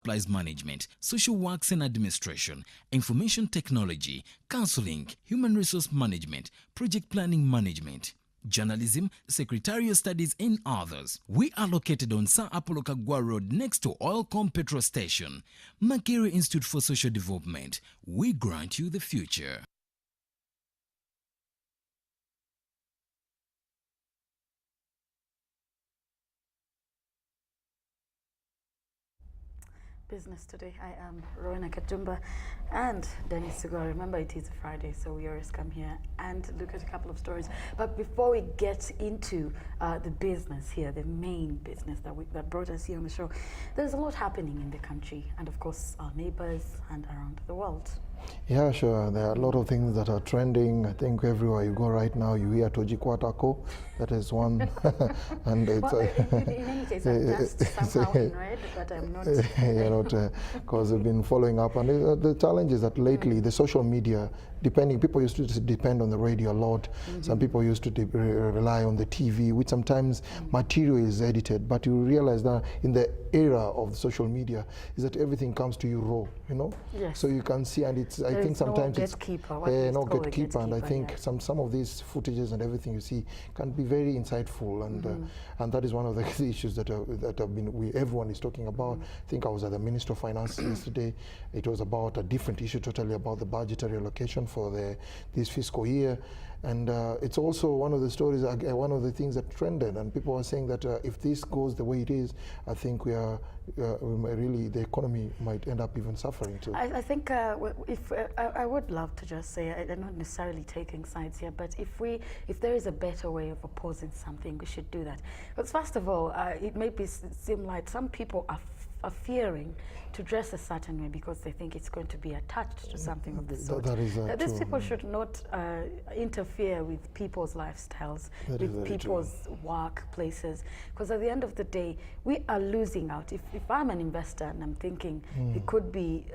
supplies management, social works and administration, information technology, counseling, human resource management, project planning management, journalism, secretarial studies, and others. We are located on Sir Apollo Kagwa Road next to Oilcom Petrol Station. Makere Institute for Social Development. We grant you the future. Business today. I am Rowena Kajumba and Dennis Sigoa. Remember, it is Friday, so we always come here and look at a couple of stories. But before we get into the business here, the main business that brought us here on the show, there's a lot happening in the country and, of course, our neighbors and around the world. Yeah, sure. There are a lot of things that are trending. I think everywhere you go right now, you hear Toji Kwatako. That is one. And it's, well, in any case, I'm just somehow in red, but I'm not. You're not, because we've been following up. And the challenge is that lately, the social media, people used to depend on the radio a lot. Some people used to rely on the TV, which sometimes material is edited. But you realize that in the era of the social media, is that everything comes to you raw, you know? Yes. So you can see, and it's, I think sometimes no it's no gatekeeper, and I think some of these footages and everything you see can be very insightful, and that is one of the issues that have been everyone is talking about. I think I was at the Minister of Finance yesterday. It was about a different issue totally, about the budgetary allocation for this fiscal year. And it's also one of the stories, one of the things that trended, and people are saying that if this goes the way it is, I think we really, the economy might end up even suffering too. I think I would love to just say, I'm not necessarily taking sides here, but if there is a better way of opposing something, we should do that. Because first of all, it may seem like some people are fearing to dress a certain way because they think it's going to be attached to something of the sort. That is these true. people should not interfere with people's lifestyles, with people's workplaces, because at the end of the day, we are losing out. If I'm an investor and I'm thinking it could be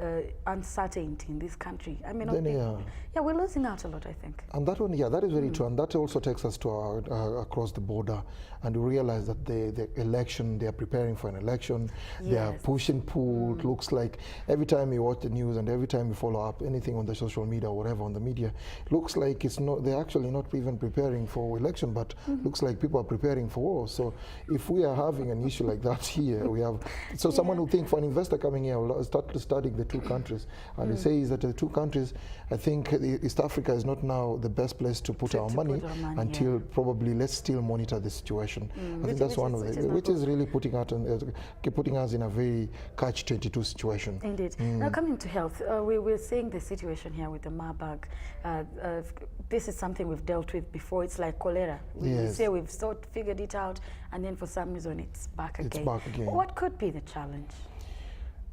uncertainty in this country, I may not think. Yeah, we're losing out a lot, I think. And that one, yeah, that is very true. And that also takes us to across the border, and we realize that the election, they are preparing for an election, they are push and pull. Looks like every time you watch the news and every time you follow up anything on the social media or whatever on the media, looks like they're actually not even preparing for election, but looks like people are preparing for war. So if we are having an issue like that here, we have, so someone who think for an investor coming here will start studying the two countries, and he says that the two countries, I think East Africa is not now the best place to put our money until probably let's still monitor the situation. I think that's one of the, which is really putting us in a very catch-22 situation. Indeed. Now coming to health, we're seeing the situation here with the Marburg. This is something we've dealt with before. It's like cholera. We say we've figured it out, and then for some reason it's back again. It's back again. What could be the challenge?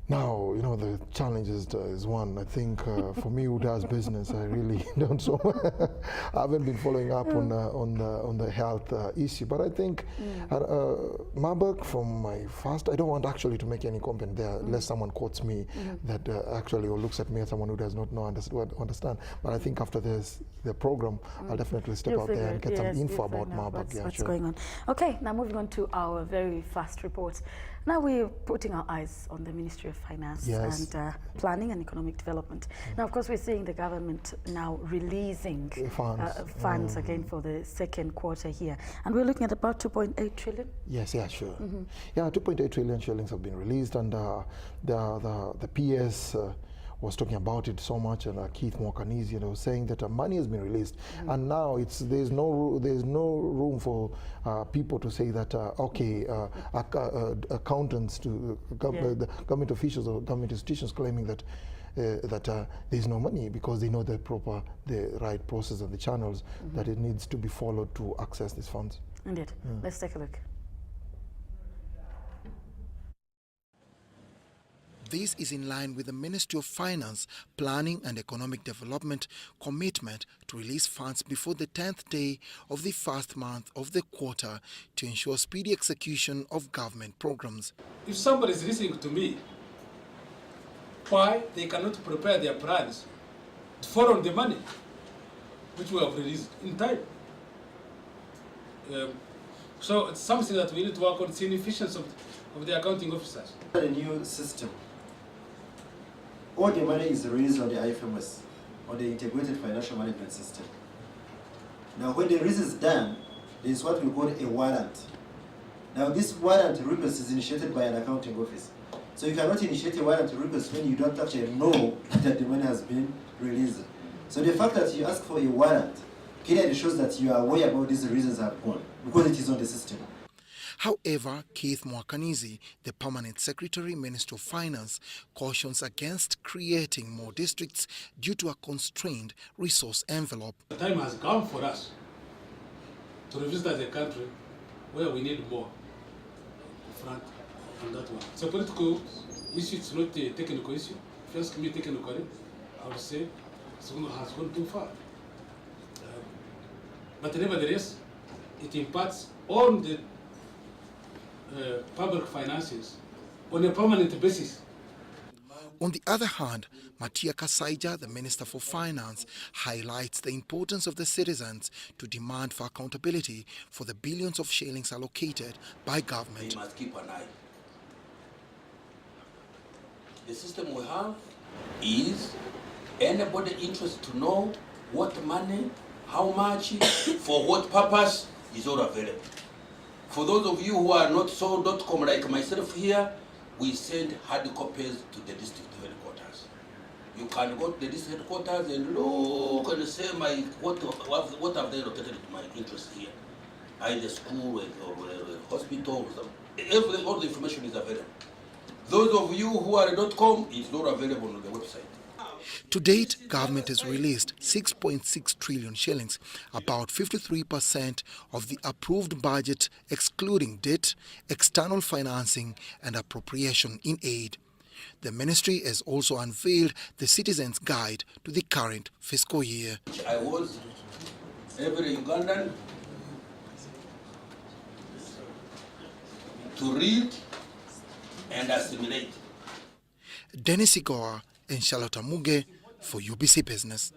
Now, you know, the challenge is one. I think for me who does business, I really don't so. I haven't been following up on the health issue, but I think Marburg, from my first, I don't want actually to make any comment there, unless someone quotes me that actually or looks at me as someone who does not know understand. But I think after the program, I'll definitely step out there and get some info about Marburg. What's going on? Okay, now moving on to our very fast report. Now we're putting our eyes on the Ministry of Finance and Planning and Economic Development. Now, of course, we're seeing the government now releasing funds again for the second quarter here. And we're looking at about 2.8 trillion? Yes, yeah, sure. Yeah, 2.8 trillion shillings have been released, and the PS was talking about it so much, and Keith Mwakanizi, was saying that money has been released, and now there's no room for people to say that accountants to the government officials or government institutions claiming that there's no money, because they know the right process and the channels that it needs to be followed to access these funds. Indeed. Let's take a look. This is in line with the Ministry of Finance, Planning and Economic Development commitment to release funds before the 10th day of the first month of the quarter to ensure speedy execution of government programs. If somebody is listening to me, why they cannot prepare their plans to follow the money which we have released in time? So it's something that we need to work on. It's inefficiency of the accounting officers. A new system all the money is released on the IFMS, on the Integrated Financial Management System. Now, when the release is done, there is what we call a warrant. Now, this warrant request is initiated by an accounting office. So you cannot initiate a warrant request when you don't actually know that the money has been released. So the fact that you ask for a warrant clearly shows that you are aware about these reasons have gone, because it is on the system. However, Keith Mwakanizi, the Permanent Secretary, Minister of Finance, cautions against creating more districts due to a constrained resource envelope. The time has come for us to revisit the country where we need more front on that one. It's a political issue, it's not a technical issue. If you ask me technically, I would say Sigoa has gone too far. But nevertheless, it impacts on the public finances on a permanent basis. On the other hand, Matia Kasaija, the Minister for Finance, highlights the importance of the citizens to demand for accountability for the billions of shillings allocated by government. They must keep an eye. The system we have is anybody interested to know what money, how much, for what purpose is all available. For those of you who are not so.com like myself here, we send hard copies to the district headquarters. You can go to the district headquarters and look and say, what have they located to my interest here? Either school or hospital or something. All the information is available. Those of you who are .com, it's not available on the website. To date, government has released 6.6 trillion shillings, about 53% of the approved budget, excluding debt, external financing and appropriation in aid. The ministry has also unveiled the Citizens' Guide to the current fiscal year. I was every Ugandan to read and assimilate. Dennis Sigoa and Charlotte Muge for UBC Business.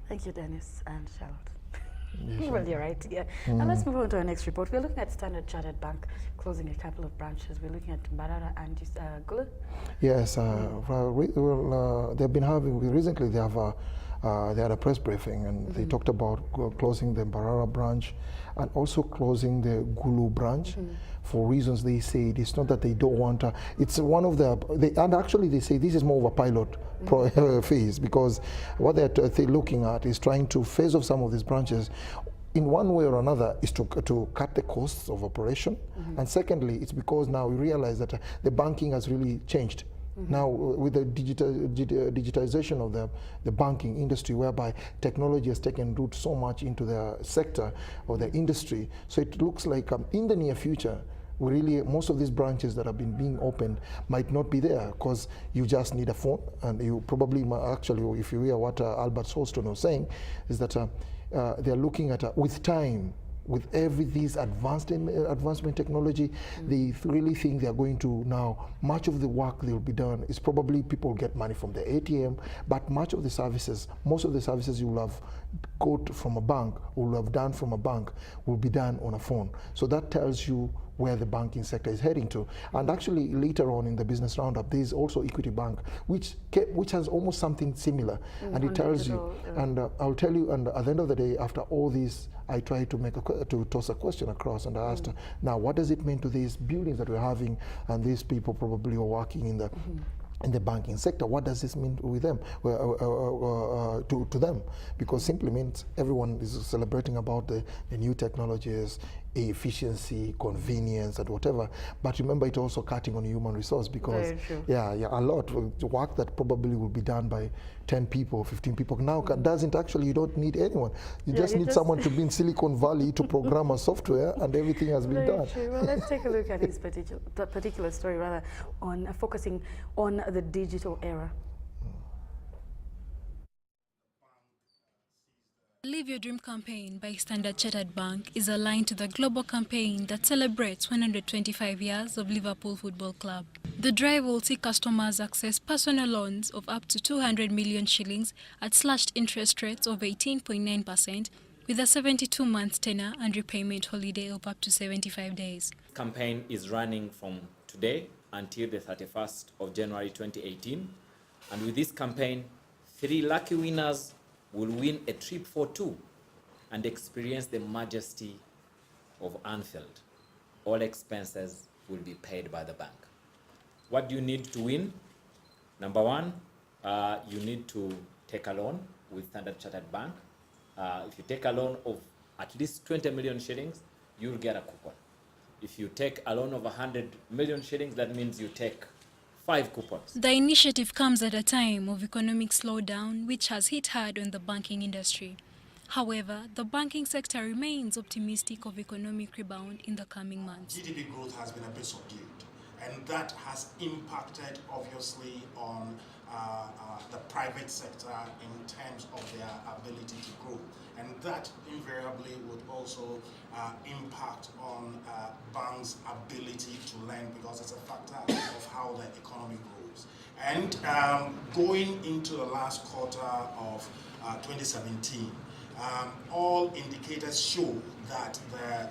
Thank you, Dennis and Charlotte. Well, you're right. Yeah. Now let's move on to our next report. We're looking at Standard Chartered Bank closing a couple of branches. We're looking at Mbarara and Gulu. Yes, they've been having recently. They had a press briefing and they talked about closing the Mbarara branch and also closing the Gulu branch for reasons they say it's not that they don't want to. It's one of the and actually they say this is more of a pilot phase, because what they're looking at is trying to phase off some of these branches in one way or another, is to cut the costs of operation. And secondly, it's because now we realize that the banking has really changed. Now, with the digitization of the banking industry, whereby technology has taken root so much into the sector or the industry, so it looks like in the near future, most of these branches that have been being opened might not be there, because you just need a phone, and you probably actually, if you hear what Albert Solston was saying, is that they're looking at with time. With this advancement technology, they really think they're going to now, much of the work that will be done is probably people get money from the ATM, but most of the services you will have got from a bank, or will have done from a bank, will be done on a phone. So that tells you where the banking sector is heading to. And actually later on in the business roundup, there is also Equity Bank, which has almost something similar. And it tells you, and I'll tell you, and at the end of the day, after all this, I tried to toss a question across, and I asked her, now what does it mean to these buildings that we're having, and these people probably are working in the banking sector? What does this mean with them, to them? Because simply means everyone is celebrating about the new technologies, efficiency, convenience, and whatever. But remember, it's also cutting on human resource, because a lot of work that probably will be done by 10 people, 15 people now doesn't actually. You don't need anyone. You just need someone to be in Silicon Valley to program a software, and everything has been done. True. Well, let's take a look at this particular story, rather on focusing on the digital era. Live Your Dream campaign by Standard Chartered Bank is aligned to the global campaign that celebrates 125 years of Liverpool Football Club. The drive will see customers access personal loans of up to 200 million shillings at slashed interest rates of 18.9%, with a 72-month tenor and repayment holiday of up to 75 days. Campaign is running from today until the 31st of January 2018. And with this campaign, 3 lucky winners will win a trip for 2 and experience the majesty of Anfield. All expenses will be paid by the bank. What do you need to win? Number 1, you need to take a loan with Standard Chartered Bank. If you take a loan of at least 20 million shillings, you'll get a coupon. If you take a loan of 100 million shillings, that means you take 5 coupons. The initiative comes at a time of economic slowdown, which has hit hard on the banking industry. However, the banking sector remains optimistic of economic rebound in the coming months. GDP growth has been a bit subdued, and that has impacted obviously on the private sector in terms of their ability to grow, and that invariably would also impact on banks' ability to lend, because it's a factor of how the economy grows. And going into the last quarter of 2017, all indicators show that the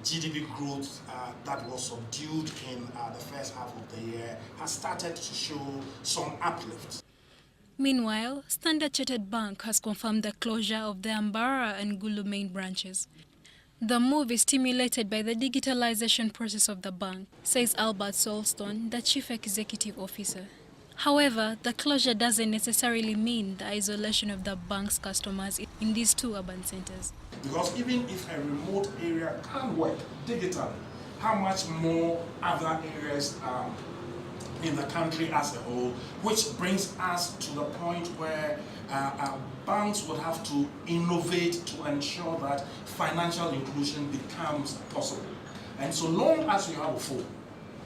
GDP growth that was subdued in the first half of the year has started to show some uplift. Meanwhile, Standard Chartered Bank has confirmed the closure of the Mbarara and Gulu main branches. The move is stimulated by the digitalization process of the bank, says Albert Solstone, the Chief Executive Officer. However, the closure doesn't necessarily mean the isolation of the bank's customers in these 2 urban centers. Because even if a remote area can work digitally, how much more other areas in the country as a whole, which brings us to the point where banks would have to innovate to ensure that financial inclusion becomes possible. And so long as you have a phone,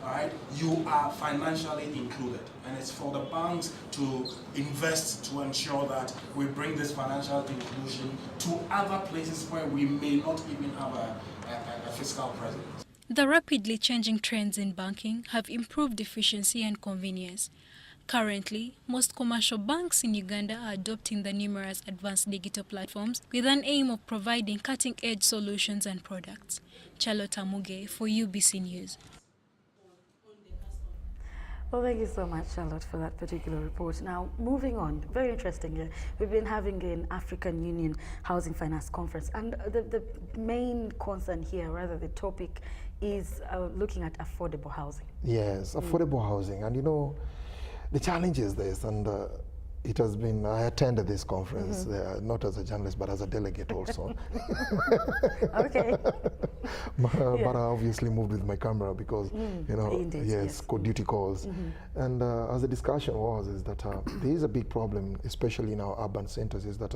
right, you are financially included, and it's for the banks to invest to ensure that we bring this financial inclusion to other places where we may not even have a fiscal presence. The rapidly changing trends in banking have improved efficiency and convenience. Currently, most commercial banks in Uganda are adopting the numerous advanced digital platforms with an aim of providing cutting-edge solutions and products. Charlotte Amuge for UBC News. Well, thank you so much, Charlotte, for that particular report. Now, moving on, very interesting here. We've been having an African Union Housing Finance Conference, and the main concern here, rather the topic, is looking at affordable housing. Yes, affordable housing. And you know, the challenge is this, and it has been, I attended this conference, not as a journalist, but as a delegate also. Okay. But I obviously moved with my camera because, you know, Indeed, yes. duty calls. And as the discussion was, is that there is a big problem, especially in our urban centers, is that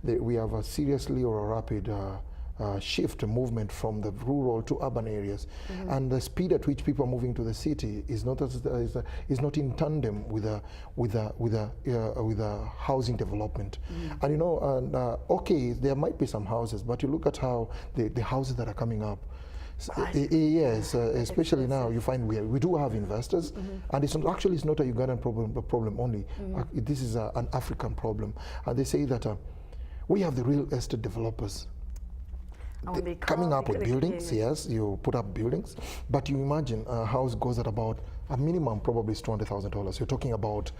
we have a seriously or a rapid shift movement from the rural to urban areas, and the speed at which people are moving to the city is not in tandem with a housing development. And you know, and okay, there might be some houses, but you look at how the houses that are coming up. Yes, especially now you find we do have investors, and it's not, actually it's not a Ugandan problem only. This is an African problem, and they say that we have the real estate developers coming up with buildings. Yes, you put up buildings, but you imagine a house goes at about a minimum probably is $200,000. You're talking about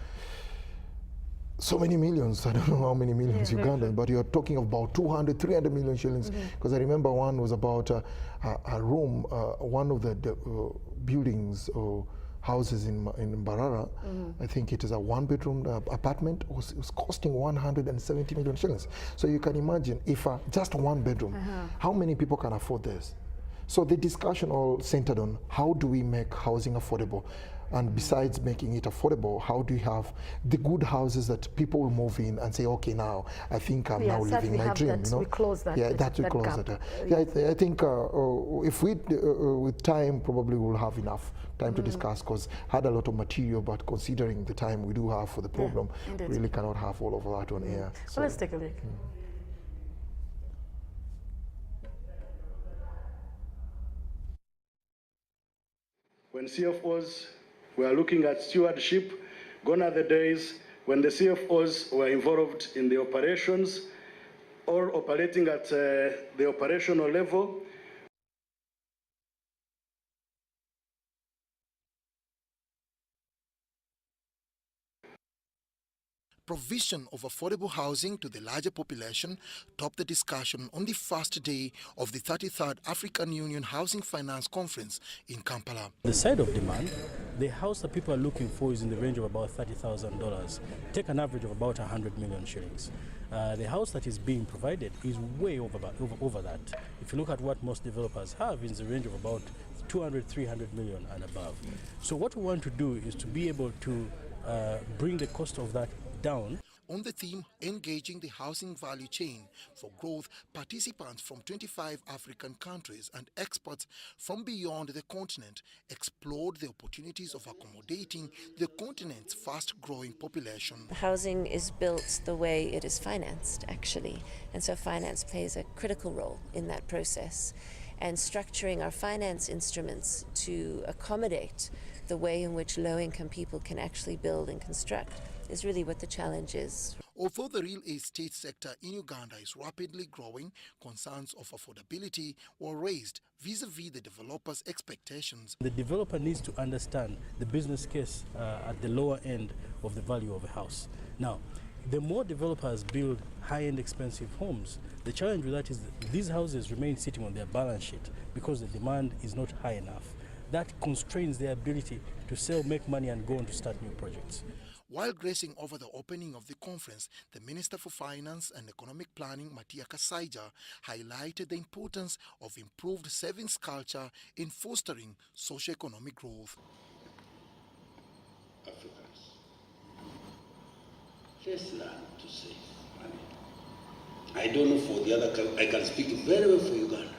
so many millions. I don't know how many millions Ugandan, but you're talking about 200, 300 million shillings. Because I remember one was about a room, one of the buildings or houses in Mbarara, I think it is a 1-bedroom apartment, was costing 170 million shillings. So you can imagine if just 1 bedroom, how many people can afford this? So the discussion all centered on how do we make housing affordable? And besides making it affordable, how do you have the good houses that people will move in and say, okay, now I think I'm now living my dream. You know? We close that. Yeah, that we close that. Yeah, I think if we, with time, probably we'll have enough time to discuss, because had a lot of material, but considering the time we do have for the program, really cannot have all of that on air. So let's take a look. When CFOs were looking at stewardship, gone are the days when the CFOs were involved in the operations or operating at the operational level. Provision of affordable housing to the larger population topped the discussion on the first day of the 33rd African Union Housing Finance Conference in Kampala. The side of demand, the house that people are looking for is in the range of about $30,000. Take an average of about 100 million shillings. The house that is being provided is way over that. If you look at what most developers have, it's in the range of about 200, 300 million and above. So what we want to do is to be able to bring the cost of that down. On the theme, engaging the housing value chain for growth, participants from 25 African countries and experts from beyond the continent explored the opportunities of accommodating the continent's fast-growing population. Housing is built the way it is financed, actually, and so finance plays a critical role in that process. And structuring our finance instruments to accommodate the way in which low-income people can actually build and construct is really what the challenge is. Although the real estate sector in Uganda is rapidly growing, concerns of affordability were raised vis-a-vis the developers' expectations. The developer needs to understand the business case at the lower end of the value of a house. Now, the more developers build high-end expensive homes, the challenge with that is that these houses remain sitting on their balance sheet because the demand is not high enough. That constrains their ability to sell, make money and go on to start new projects. While gracing over the opening of the conference, the Minister for Finance and Economic Planning, Matia Kasaija, highlighted the importance of improved savings culture in fostering socio-economic growth. Africans, let's learn to save money. I don't know for the other countries, I can speak very well for Uganda.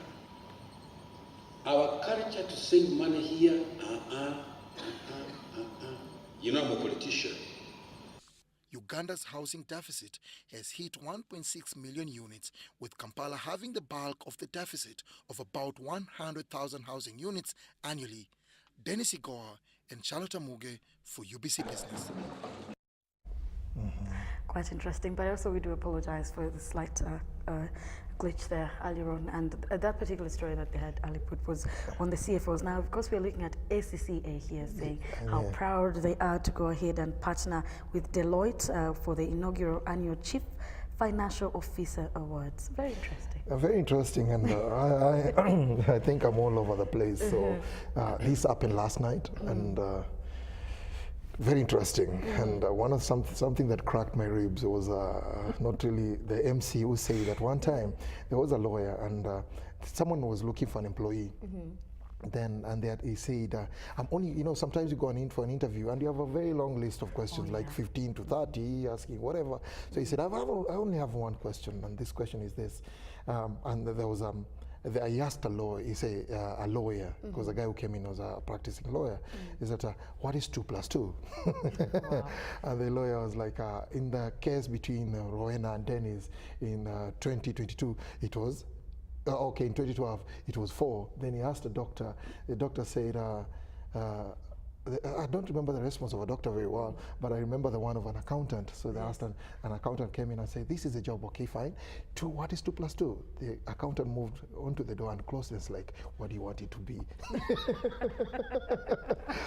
Our culture to save money here, you know, I'm a politician. Uganda's housing deficit has hit 1.6 million units, with Kampala having the bulk of the deficit of about 100,000 housing units annually. Dennis Sigoa and Charlotte Muge for UBC Business. Quite interesting, but also we do apologize for the slight glitch there earlier on, and that particular story that they had Ali put was on the CFOs. Now, of course, we're looking at ACCA here, saying how proud they are to go ahead and partner with Deloitte for the inaugural annual Chief Financial Officer Awards. Very interesting. Very interesting, and I think I'm all over the place. So this happened last night, and very interesting. And one of something that cracked my ribs was not really the MC who said that one time there was a lawyer and someone was looking for an employee. Then he said, I'm only, you know, sometimes you go in for an interview and you have a very long list of questions, like 15 to 30, asking whatever. So he said, I only have one question, and this question is this. And there was I asked a lawyer, he said, a lawyer, because the guy who came in was a practicing lawyer, he said, what is 2 + 2? Wow. And the lawyer was like, in the case between Rowena and Dennis in 2022, it was, okay, in 2012, it was 4. Then he asked the doctor said, I don't remember the response of a doctor very well, but I remember the one of an accountant. So they asked an accountant came in and said, this is the job, okay, fine. 2, what is 2 + 2? The accountant moved onto the door and closed it. It's like, what do you want it to be?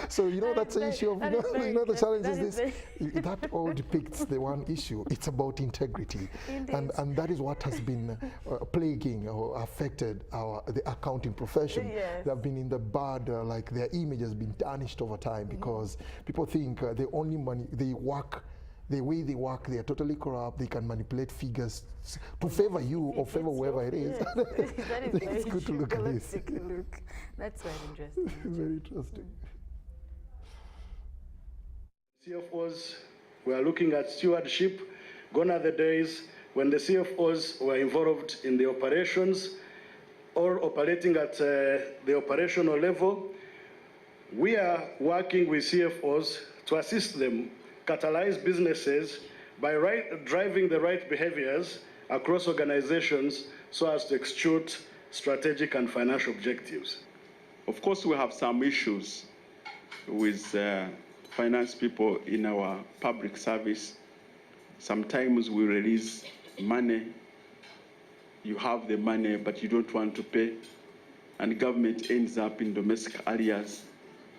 So, you know, that's the issue of, you know, the challenge is this. That all depicts the one issue. It's about integrity. And that is what has been plaguing or affected the accounting profession. They have been in the bad, like their image has been tarnished over time because people think the way they work, they are totally corrupt. They can manipulate figures to favor you or favor whoever it is. That is it's good to look at this. Take a look. That's very interesting. Very interesting. CFOs, we are looking at stewardship. Gone are the days when the CFOs were involved in the operations or operating at the operational level. We are working with CFOs to assist them catalyze businesses by driving the right behaviors across organizations so as to execute strategic and financial objectives. Of course, we have some issues with finance people in our public service. Sometimes we release money, you have the money, but you don't want to pay, and government ends up in domestic areas.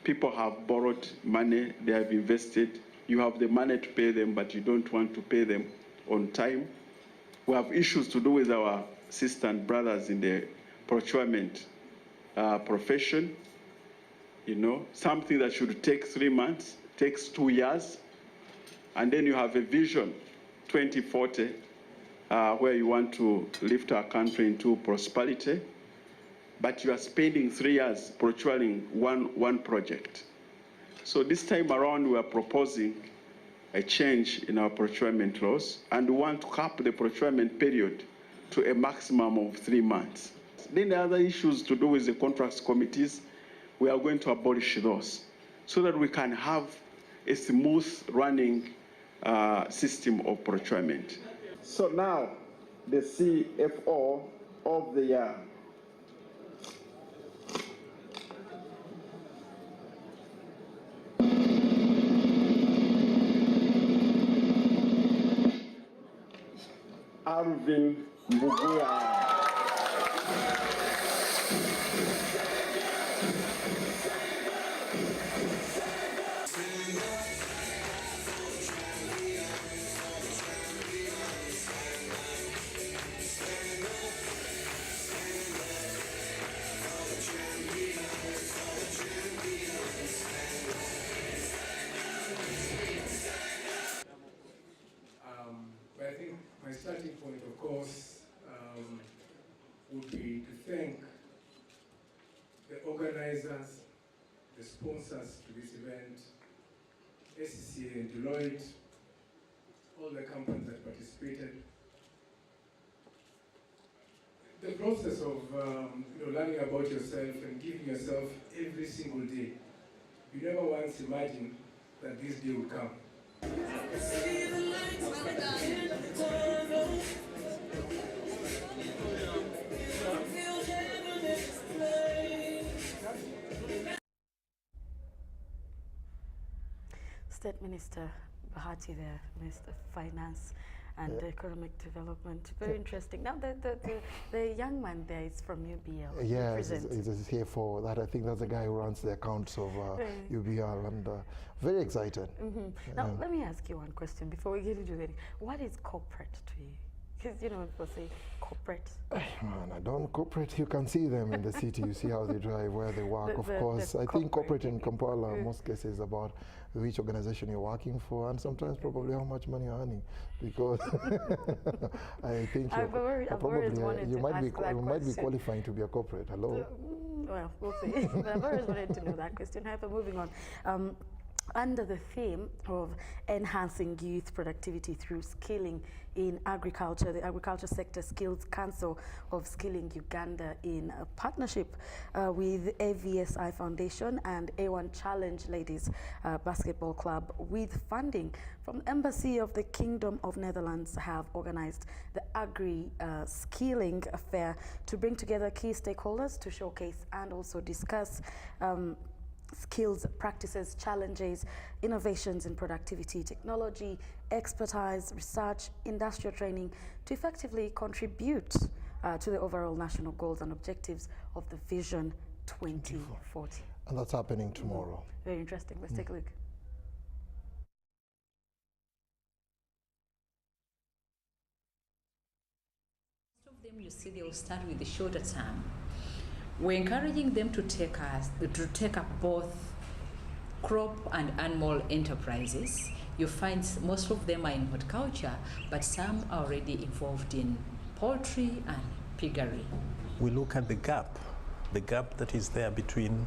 People have borrowed money, they have invested, you have the money to pay them, but you don't want to pay them on time. We have issues to do with our sisters and brothers in the procurement profession. You know, something that should take 3 months takes 2 years. And then you have a vision, 2040, where you want to lift our country into prosperity, but you are spending 3 years procuring one project. So this time around, we are proposing a change in our procurement laws, and we want to cap the procurement period to a maximum of 3 months. Then the other issues to do with the contracts committees, we are going to abolish those so that we can have a smooth running system of procurement. So now, the CFO of the year. Alvin Mbuguya. I think my starting point, of course, would be to thank the organizers, the sponsors to this event, SCCA and Deloitte, all the companies that participated. The process of learning about yourself and giving yourself every single day. You never once imagined that this day would come. State Minister Bahati there, Minister of Finance and Economic Development. Very interesting. Now, the young man there is from UBL. Yeah, he's here for that. I think that's the guy who runs the accounts of UBL, and very excited. Now, let me ask you one question before we get into that. What is corporate to you? Because, you know, people say corporate. Man, I don't corporate. You can see them in the city. You see how they drive, where they work. Of course, I think corporate in Kampala, most cases, about which organization you're working for, and sometimes probably how much money you're earning. Because I think you might be qualifying to be a corporate. Hello. Well, we'll see. But I've always wanted to know that question. However, moving on. Under the theme of enhancing youth productivity through skilling in agriculture, the Agriculture Sector Skills Council of Skilling Uganda, in a partnership with AVSI Foundation and A1 Challenge Ladies Basketball Club, with funding from Embassy of the Kingdom of Netherlands, have organized the Agri-Skilling Fair to bring together key stakeholders to showcase and also discuss skills, practices, challenges, innovations in productivity, technology, expertise, research, industrial training, to effectively contribute to the overall national goals and objectives of the Vision 2040. And that's happening tomorrow. Very interesting. Let's take a look. Most of them, you see, they will start with the shorter term. We're encouraging them to take up both crop and animal enterprises. You find most of them are in horticulture, but some are already involved in poultry and piggery. We look at the gap that is there between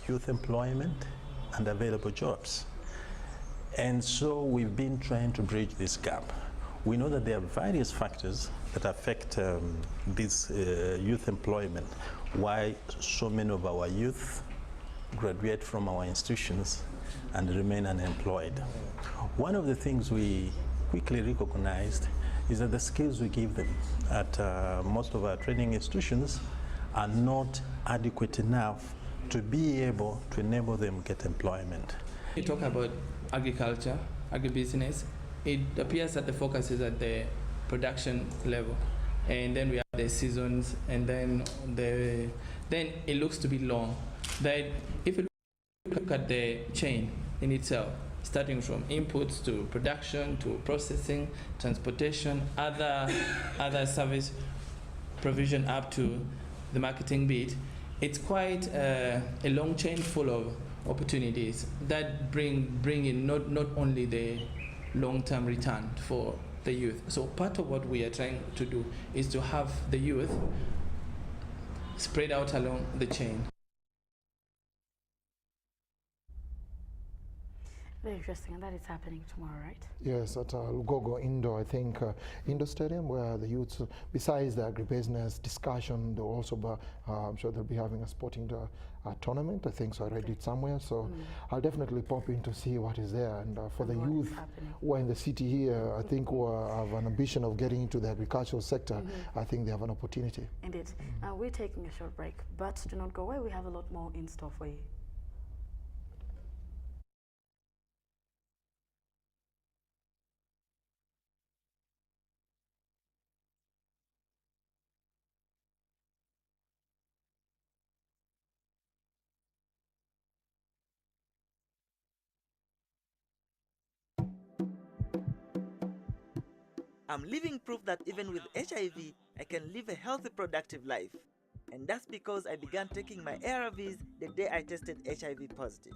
youth employment and available jobs. And so we've been trying to bridge this gap. We know that there are various factors that affect this youth employment, why so many of our youth graduate from our institutions and remain unemployed. One of the things we quickly recognized is that the skills we give them at most of our training institutions are not adequate enough to be able to enable them get employment. You talk about agriculture, agribusiness, it appears that the focus is at the production level, and then we have the seasons, and then it looks to be long. That if you look at the chain, in itself, starting from inputs to production to processing, transportation, other service provision up to the marketing bit. It's quite a long chain full of opportunities that bring in not only the long-term return for the youth. So part of what we are trying to do is to have the youth spread out along the chain. Very interesting, and that is happening tomorrow, right? Yes, at Lugogo Indoor, I think, Indoor Stadium, where the youths, besides the agribusiness discussion, they'll also be, I'm sure they'll be having a sporting tournament. I think so. I read it somewhere, so I'll definitely pop in to see what is there. And for the youth who are in the city here, I think who have an ambition of getting into the agricultural sector, I think they have an opportunity. Indeed. We're taking a short break, but do not go away. We have a lot more in store for you. I'm living proof that even with HIV, I can live a healthy, productive life. And that's because I began taking my ARVs the day I tested HIV positive.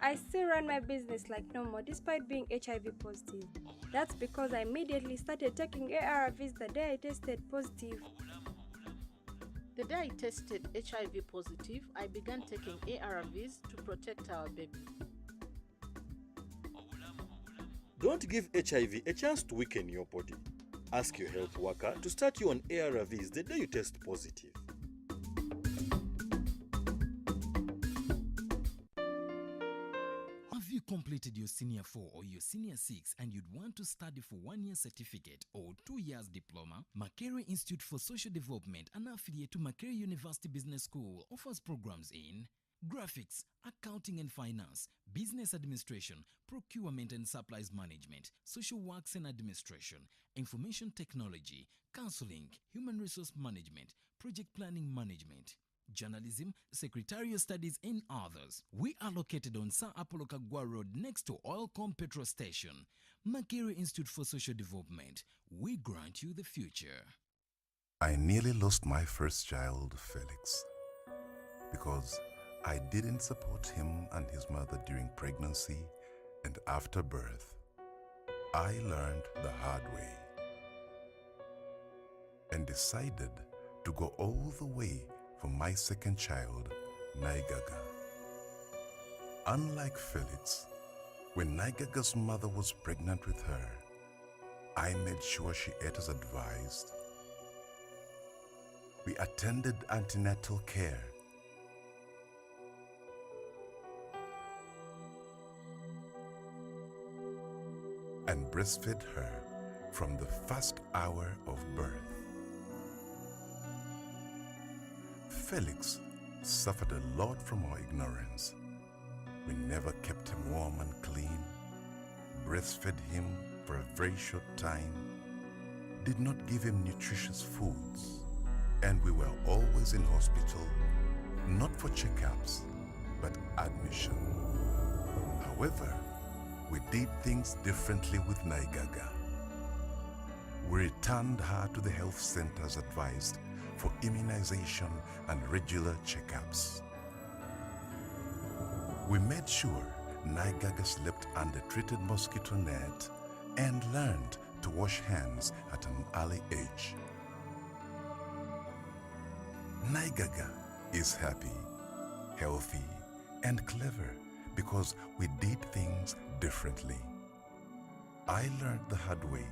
I still run my business like normal despite being HIV positive. That's because I immediately started taking ARVs the day I tested positive. The day I tested HIV positive, I began taking ARVs to protect our baby. Don't give HIV a chance to weaken your body. Ask your health worker to start you on ARVs the day you test positive. Have you completed your Senior 4 or your Senior 6 and you'd want to study for 1-year certificate or 2 years diploma? Makerere Institute for Social Development, an affiliate to Makerere University Business School, offers programs in graphics, accounting and finance, business administration, procurement and supplies management, social works and administration, information technology, counseling, human resource management, project planning management, journalism, secretarial studies and others. We are located on Sir Apollo Kagwa Road next to Oilcom Petrol Station. Makerere Institute for Social Development. We grant you the future. I nearly lost my first child, Felix, because I didn't support him and his mother during pregnancy and after birth. I learned the hard way and decided to go all the way for my second child, Naigaga. Unlike Felix, when Naigaga's mother was pregnant with her, I made sure she ate as advised. We attended antenatal care, and breastfed her from the first hour of birth. Felix suffered a lot from our ignorance. We never kept him warm and clean, breastfed him for a very short time, did not give him nutritious foods, and we were always in hospital, not for checkups, but admission. However, we did things differently with Naigaga. We returned her to the health center as advised for immunization and regular checkups. We made sure Naigaga slept under treated mosquito net and learned to wash hands at an early age. Naigaga is happy, healthy, and clever because we did things differently. I learned the hard way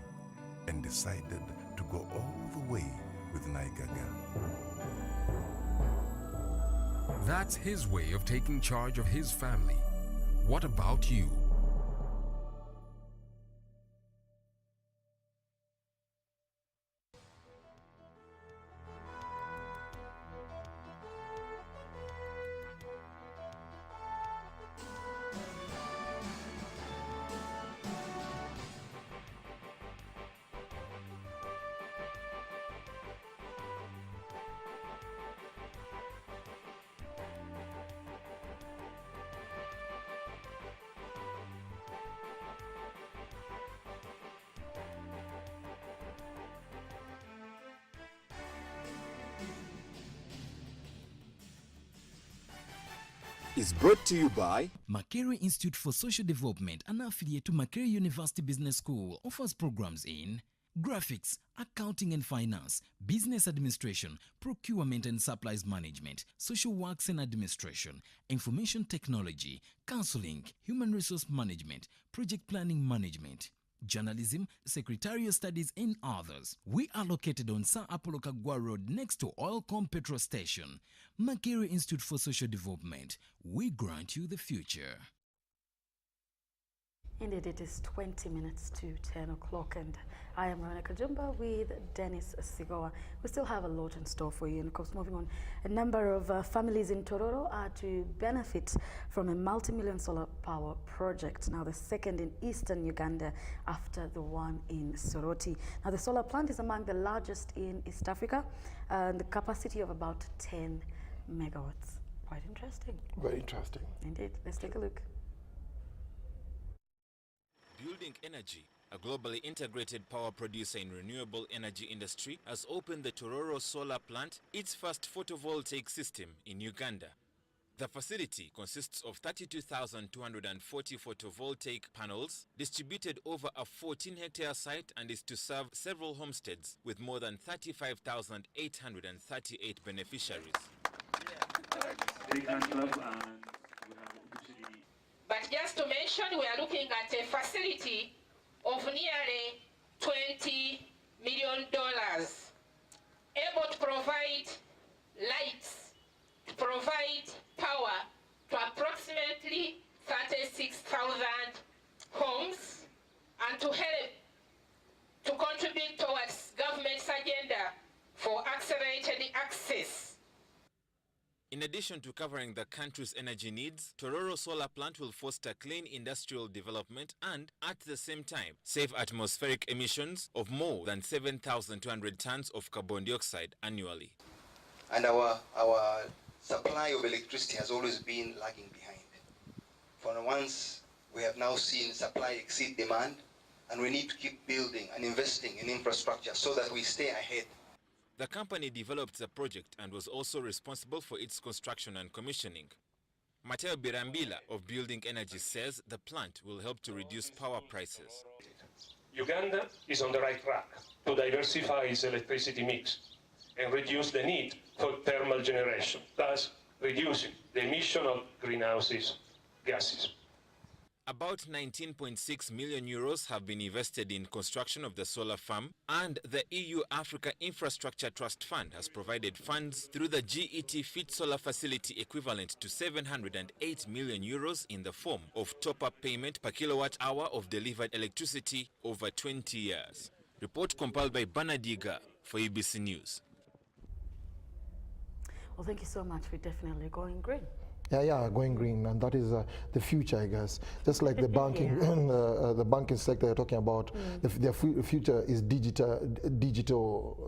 and decided to go all the way with Naigaga. That's his way of taking charge of his family. What about you? is brought to you by Makerere Institute for Social Development, an affiliate to Makerere University Business School, offers programs in graphics, accounting and finance, business administration, procurement and supplies management, social works and administration, information technology, counseling, human resource management, project planning management, journalism, secretarial studies and others. We are located on Sir Apollo Kagwa Road next to Oilcom Petrol Station. Makerere Institute for Social Development. We grant you the future. Indeed, it is 20 minutes to 10 o'clock, and I am Rowena Kajumba with Dennis Sigoa. We still have a lot in store for you, and of course, moving on, a number of families in Tororo are to benefit from a multi-million solar power project, now the second in eastern Uganda after the one in Soroti. Now, the solar plant is among the largest in East Africa, and the capacity of about 10 megawatts. Quite interesting. Very interesting. Indeed. Let's take a look. Building Energy, a globally integrated power producer in renewable energy industry, has opened the Tororo solar plant, its first photovoltaic system in Uganda. The facility consists of 32,240 photovoltaic panels distributed over a 14-hectare site and is to serve several homesteads with more than 35,838 beneficiaries. But just to mention, we are looking at a facility of nearly $20 million, able to provide lights, to provide power to approximately 36,000 homes, and to help to contribute towards government's agenda for accelerated access. In addition to covering the country's energy needs, Tororo Solar Plant will foster clean industrial development and, at the same time, save atmospheric emissions of more than 7,200 tons of carbon dioxide annually. And our supply of electricity has always been lagging behind. For once, we have now seen supply exceed demand, and we need to keep building and investing in infrastructure so that we stay ahead. The company developed the project and was also responsible for its construction and commissioning. Mateo Birambila of Building Energy says the plant will help to reduce power prices. Uganda is on the right track to diversify its electricity mix and reduce the need for thermal generation, thus reducing the emission of greenhouse gases. About 19.6 million euros have been invested in construction of the solar farm, and the EU Africa Infrastructure Trust Fund has provided funds through the GET Fit Solar Facility equivalent to 708 million euros in the form of top-up payment per kilowatt hour of delivered electricity over 20 years. Report compiled by Banadiga for UBC News. Well, thank you so much. We're definitely going green. Yeah, going green, and that is the future, I guess. Just like the banking, the banking sector you're talking about, their future is digital.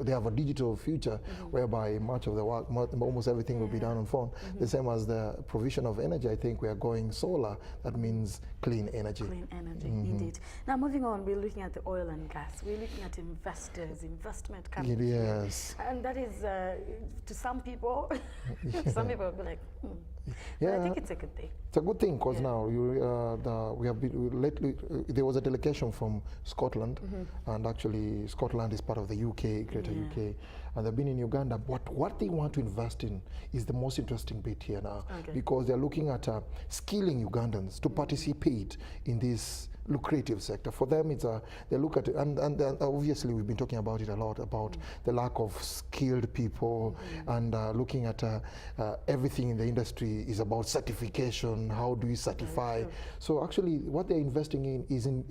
They have a digital future whereby much of the work, almost everything will be done on phone. The same as the provision of energy. I think we are going solar. That means clean energy. Clean energy, indeed. Now, moving on, we're looking at the oil and gas. We're looking at investors, investment companies. Yes. And that is, to some people, some people will be like, Yeah, I think it's a good thing. It's a good thing because now we have been lately. There was a delegation from Scotland, and actually Scotland is part of the UK, Greater UK, and they've been in Uganda. But what they want to invest in is the most interesting bit here now, because they're looking at skilling Ugandans to participate in this lucrative sector. For them, it's they look at it, and obviously we've been talking about it a lot, about the lack of skilled people, and looking at everything in the industry is about certification. How do you certify? So actually, what they're investing in is in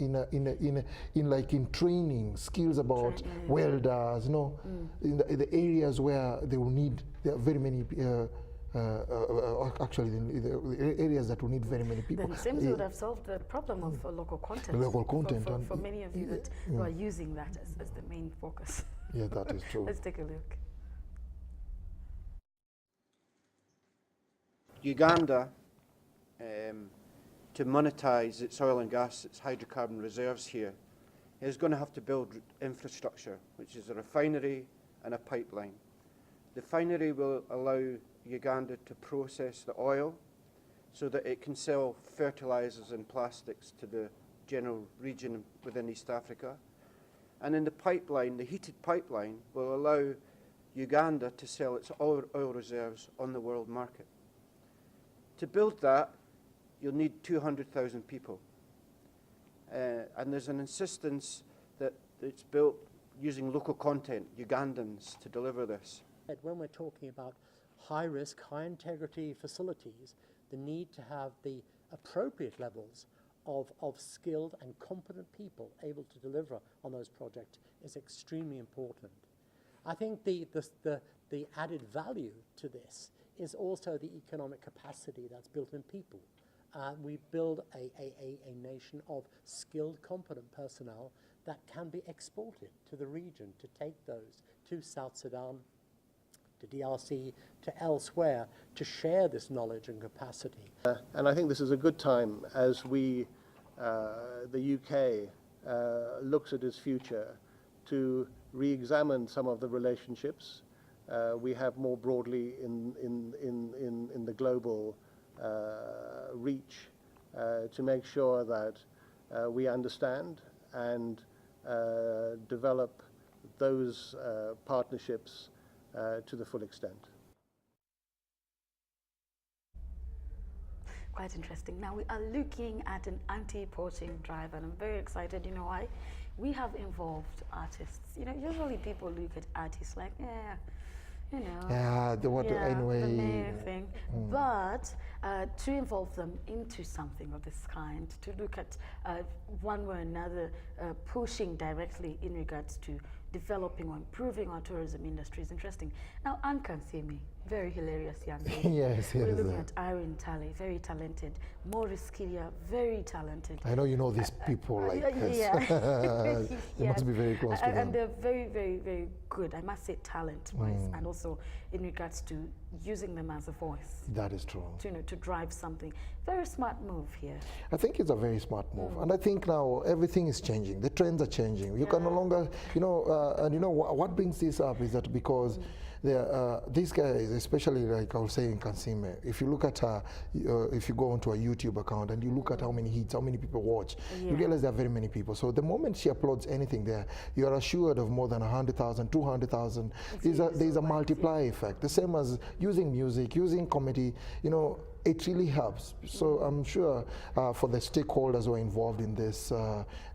training skills about welders. In the areas where they will need very many. Actually, the areas that will need very many people. Then it seems you would have solved the problem of local content. Local content. For many of you that who are using that as the main focus. Yeah, that is true. Let's take a look. Uganda, to monetize its oil and gas, its hydrocarbon reserves here, is going to have to build infrastructure, which is a refinery and a pipeline. The refinery will allow Uganda to process the oil so that it can sell fertilizers and plastics to the general region within East Africa. And in the pipeline, the heated pipeline will allow Uganda to sell its oil reserves on the world market. To build that, you'll need 200,000 people. And there's an insistence that it's built using local content, Ugandans, to deliver this. When we're talking about high-risk, high-integrity facilities, the need to have the appropriate levels of skilled and competent people able to deliver on those projects is extremely important. I think the added value to this is also the economic capacity that's built in people. We build a nation of skilled, competent personnel that can be exported to the region to take those to South Sudan, to DRC, to elsewhere, to share this knowledge and capacity. And I think this is a good time as we, the UK, looks at its future to re-examine some of the relationships we have more broadly in the global reach, to make sure that we understand and develop those partnerships to the full extent. Quite interesting. Now we are looking at an anti-poaching drive, and I'm very excited. You know why? We have involved artists. You know, usually people look at artists like, yeah, you know, the mayor thing. But to involve them into something of this kind, to look at one way or another pushing directly in regards to developing or improving our tourism industry is interesting. Now, Anne Kansimi, very hilarious young lady. Yes, We're looking at Irene Talley, very talented. Maurice Kiria, very talented. I know you know these people like this. Yeah. You must be very close to them. And they're very, very, very good, I must say, talent-wise, and also in regards to using them as a voice. That is true. To, you know, to drive something. Very smart move here. I think it's a very smart move. And I think now everything is changing. The trends are changing. You can no longer, you know, and you know what brings this up is that because these guys, especially like I was saying, Kansime, if you look at if you go onto a YouTube account and you look at how many hits, how many people watch, you realize there are very many people. So the moment she uploads anything there, you are assured of more than 100,000, 200,000. There's a multiplier effect. The same as using music, using comedy, you know, it really helps. So I'm sure for the stakeholders who are involved in this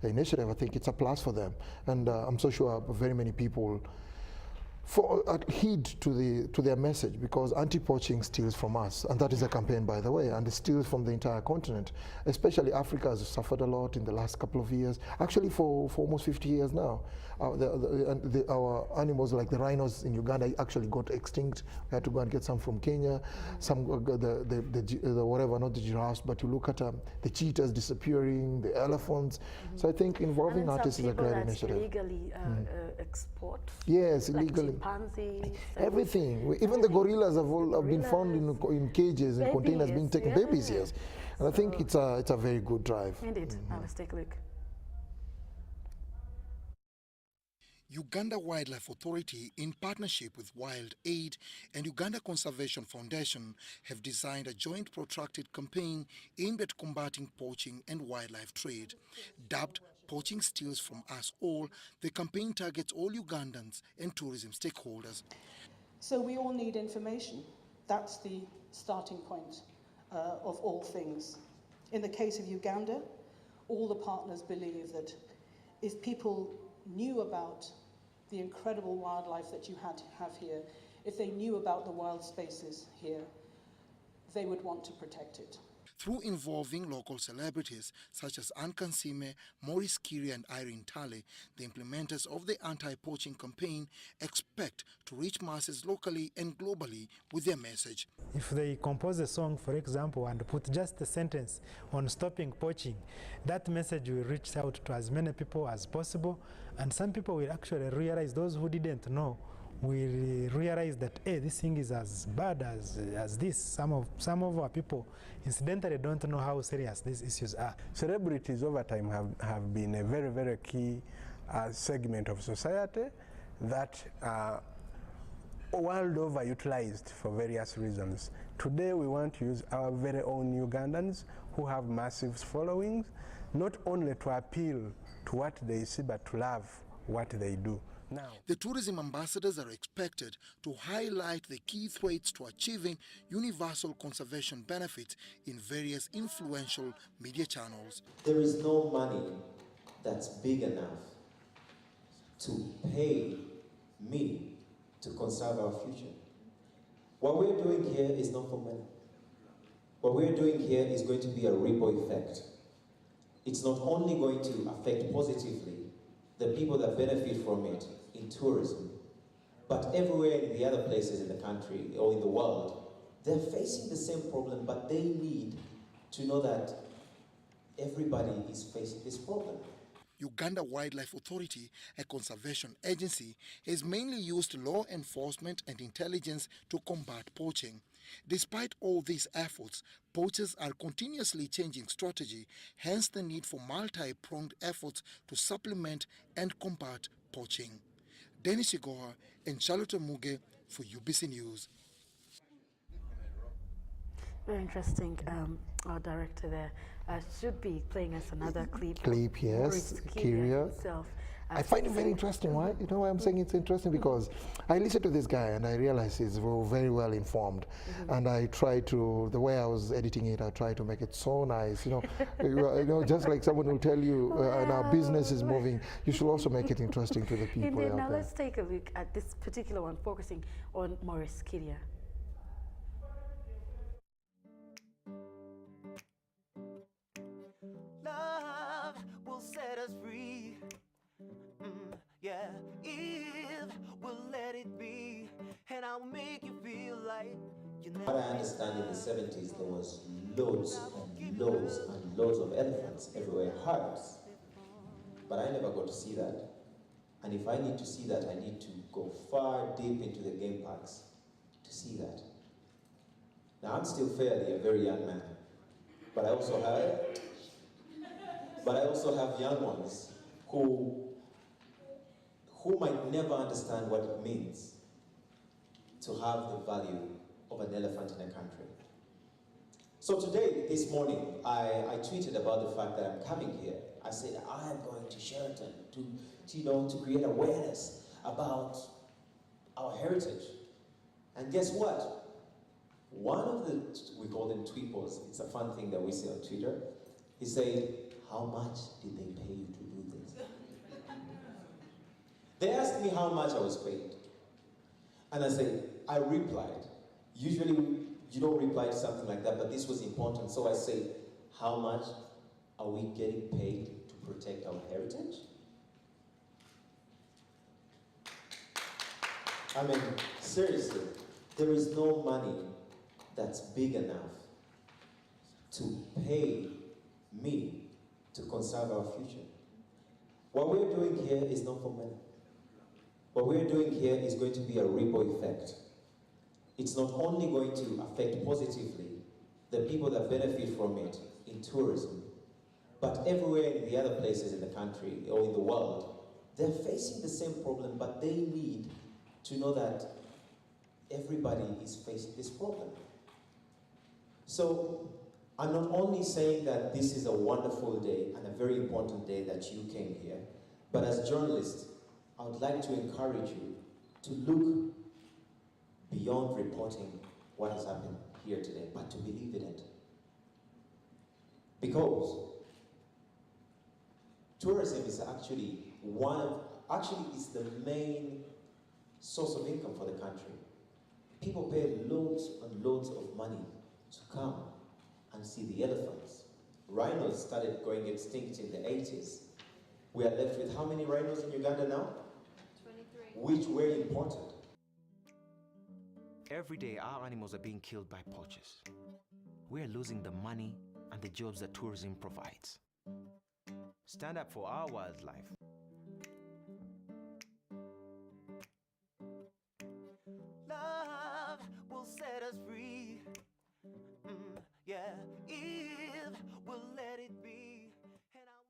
initiative, I think it's a plus for them. And I'm so sure very many people heed to their message, because anti-poaching steals from us, and that is a campaign, by the way, and it steals from the entire continent. Especially Africa has suffered a lot in the last couple of years, actually for almost 50 years now. Our animals like the rhinos in Uganda actually got extinct. We had to go and get some from Kenya, some whatever, not the giraffes, but you look at the cheetahs disappearing, the elephants. So I think involving artists is a great initiative. Illegally export. Yes, like illegally. Chimpanzees. Everything. Even the gorillas have been found in cages, in containers, being taken. Babies, yes. And I think it's a very good drive. Indeed. Let's take a look. Uganda Wildlife Authority, in partnership with Wild Aid and Uganda Conservation Foundation, have designed a joint protracted campaign aimed at combating poaching and wildlife trade. Dubbed Poaching Steals from Us All, the campaign targets all Ugandans and tourism stakeholders. So we all need information. That's the starting point of all things. In the case of Uganda, all the partners believe that if people knew about the incredible wildlife that you have here, if they knew about the wild spaces here, they would want to protect it. Through involving local celebrities such as Anne Kansime, Maurice Kiria and Irene Talley, the implementers of the anti-poaching campaign expect to reach masses locally and globally with their message. If they compose a song, for example, and put just a sentence on stopping poaching, that message will reach out to as many people as possible, and some people will actually realize, those who didn't know, we realize that, hey, this thing is as bad as this. Some of our people, incidentally, don't know how serious these issues are. Celebrities over time have been a very, very key segment of society that world over utilized for various reasons. Today we want to use our very own Ugandans who have massive followings, not only to appeal to what they see, but to love what they do. Now, the tourism ambassadors are expected to highlight the key threats to achieving universal conservation benefits in various influential media channels. There is no money that's big enough to pay me to conserve our future. What we're doing here is not for money. What we're doing here is going to be a ripple effect. It's not only going to affect positively the people that benefit from it in tourism, but everywhere in the other places in the country or in the world, they're facing the same problem, but they need to know that everybody is facing this problem. Uganda Wildlife Authority, a conservation agency, has mainly used law enforcement and intelligence to combat poaching. Despite all these efforts, poachers are continuously changing strategy, hence the need for multi-pronged efforts to supplement and combat poaching. Dennis Sigoa and Charlotte Muge for UBC News. Very interesting. Our director there should be playing us another clip. Yes, Kyria. I find it very interesting. Why? You know why I'm saying it's interesting? Because I listened to this guy and I realized he's very well informed. And I tried to, the way I was editing it, I tried to make it so nice. You know, just like someone will tell you, and our business is moving, you should also make it interesting to the people out now there. let's take a look at this particular one, focusing on Maurice Kyria. Love will set us free. Yeah, if we'll let it be, and I'll make you feel like you never. What I understand, in the 70s, there was loads and loads and loads of elephants everywhere, herds. But I never got to see that. And if I need to see that, I need to go far deep into the game parks to see that. Now, I'm still fairly a very young man, but I also have young ones who might never understand what it means to have the value of an elephant in a country. So today, this morning, I tweeted about the fact that I'm coming here. I said, I am going to Sheraton to create awareness about our heritage. And guess what? One of the, we call them tweepos, it's a fun thing that we say on Twitter, he said, how much did they pay you to do this? They asked me how much I was paid. And I said, I replied. Usually you don't reply to something like that, but this was important. So I said, how much are we getting paid to protect our heritage? I mean, seriously, there is no money that's big enough to pay me to conserve our future. What we're doing here is not for money. What we're doing here is going to be a ripple effect. It's not only going to affect positively the people that benefit from it in tourism, but everywhere in the other places in the country or in the world, they're facing the same problem, but they need to know that everybody is facing this problem. So I'm not only saying that this is a wonderful day and a very important day that you came here, but as journalists, I would like to encourage you to look beyond reporting what has happened here today, but to believe in it. Because tourism is actually it's the main source of income for the country. People pay loads and loads of money to come and see the elephants. Rhinos started going extinct in the 80s. We are left with how many rhinos in Uganda now? 23. Which were imported. Every day, our animals are being killed by poachers. We are losing the money and the jobs that tourism provides. Stand up for our wildlife. Love will set us free. Yeah, if we'll let it be. And I'll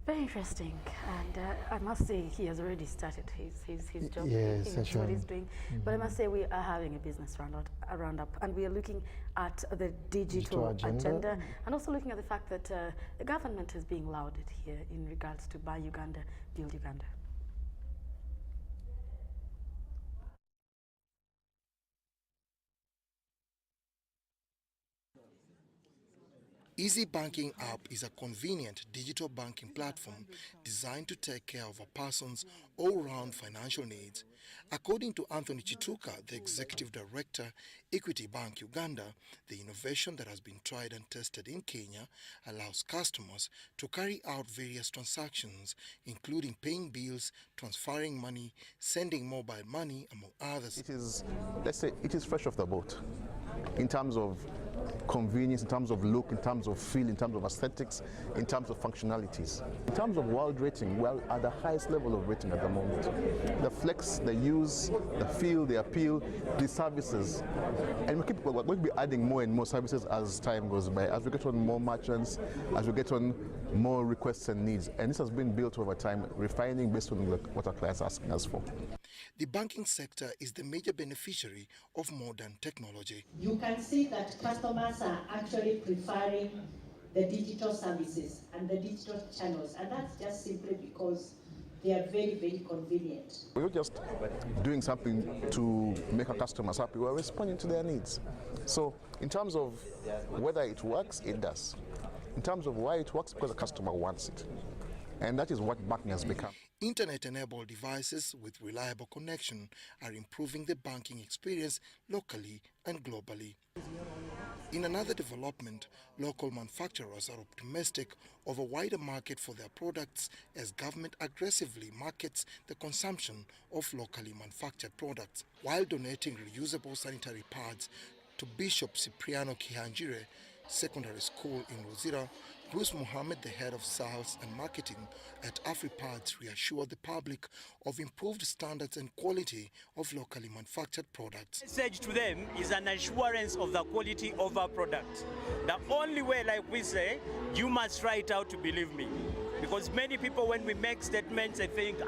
make... Very interesting, and I must say he has already started his job. Yes, That's what he's doing. But I must say we are having a business roundup, and we are looking at the digital agenda, and also looking at the fact that the government is being lauded here in regards to Buy Uganda, Build Uganda. Easy Banking app is a convenient digital banking platform designed to take care of a person's all-round financial needs. According to Anthony Chituka, the Executive Director, Equity Bank Uganda, the innovation that has been tried and tested in Kenya allows customers to carry out various transactions, including paying bills, transferring money, sending mobile money, among others. It is, let's say, it is fresh off the boat in terms of convenience, in terms of look, in terms of feel, in terms of aesthetics, in terms of functionalities. In terms of world rating, well, at the highest level of rating at the moment. The flex, the use, the feel, the appeal, the services. And we're going to be adding more and more services as time goes by, as we get on more merchants, as we get on more requests and needs. And this has been built over time, refining based on what our clients are asking us for. The banking sector is the major beneficiary of modern technology. You can see that customers are actually preferring the digital services and the digital channels, and that's just simply because they are very, very convenient. We're not just doing something to make our customers happy, we're responding to their needs. So in terms of whether it works, it does. In terms of why it works, because the customer wants it. And that is what banking has become. Internet-enabled devices with reliable connection are improving the banking experience locally and globally. In another development, local manufacturers are optimistic of a wider market for their products as government aggressively markets the consumption of locally manufactured products, while donating reusable sanitary pads to Bishop Cipriano Kihanjire Secondary School in Luzira. Bruce Mohammed, the head of sales and marketing at AfriPads, reassured the public of improved standards and quality of locally manufactured products. The message to them is an assurance of the quality of our product. The only way, like we say, you must try it out to believe me. Because many people, when we make statements, they think,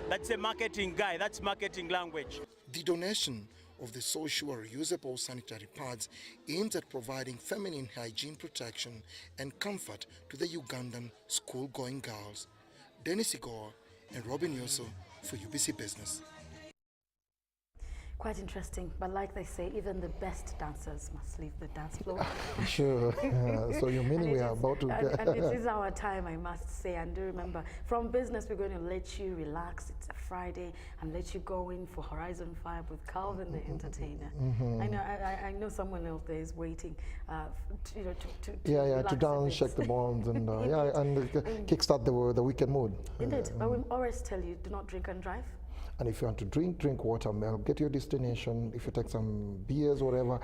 that's a marketing guy, that's marketing language. The donation of the social reusable sanitary pads aims at providing feminine hygiene protection and comfort to the Ugandan school-going girls. Dennis Sigoa and Robin Yoso for UBC Business. Quite interesting, but like they say, even the best dancers must leave the dance floor. Sure. So you mean we are about to get... And it is our time, I must say. And do remember, from business, we're going to let you relax. It's a Friday, and let you go in for Horizon 5 with Calvin, the entertainer. I know someone else there is waiting, to dance, shake the bones, and and kickstart the weekend mood. Indeed, but we always tell you, do not drink and drive. And if you want to drink watermelon, get your destination. If you take some beers, whatever,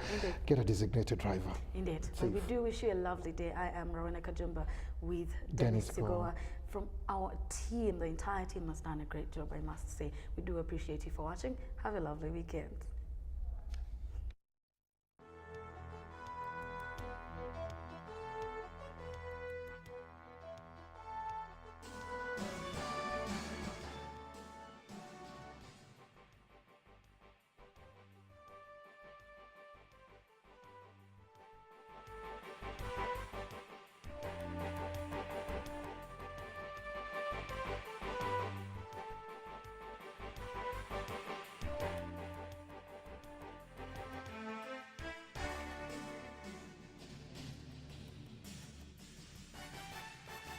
get a designated driver. Indeed. But we do wish you a lovely day. I am Rowena Kajumba with Dennis Sigoa. From our team, the entire team has done a great job, I must say. We do appreciate you for watching. Have a lovely weekend.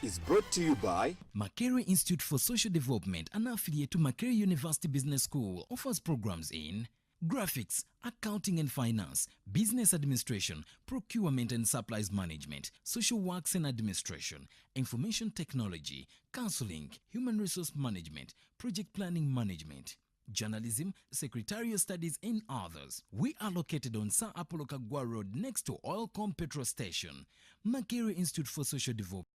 Is brought to you by Makerere Institute for Social Development, an affiliate to Makerere University Business School, offers programs in graphics, accounting and finance, business administration, procurement and supplies management, social works and administration, information technology, counseling, human resource management, project planning management, journalism, secretarial studies and others. We are located on Sir Apollo Kagwa Road next to Oilcom Petrol Station. Makerere Institute for Social Development.